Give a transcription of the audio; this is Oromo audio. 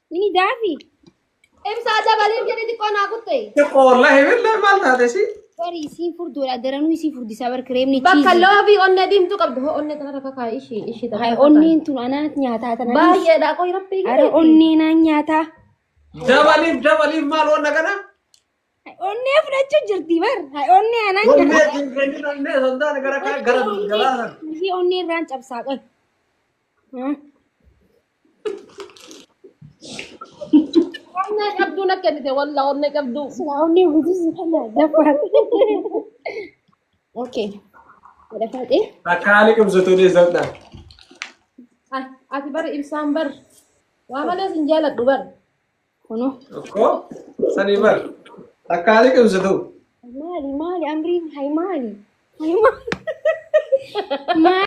Ini Davi. امسا جبلين جدي تكون اكوتي تقول لا والله ما هذا شيء Sorry, seafood dola daranu seafood di sabar krem ni cheese. بكالوفي قلنا ديم تقبض هو قلنا ترى كاكا إشي Hai onni tu anak nyata tanah. باي دا كوي ربي Ada onni na nyata. جبلين ما لون نكنا Hai onni apa jerti bar. Hai onni anak والله nyata. كنت نندي صندان نكنا كا غرب جلاسن Ini onni ranch absak. قلنا يبدو نكدت والله قلنا يبدو Sudah onni butuh ada dapat. Okay. Dapat eh? تكاليكم زتوني زبنا ati bar imsan bar وعمل سنجالة بر Kono. اوكو سني بر تكاليكم زتو Mali, mali, amri, hai mali. Hai mali.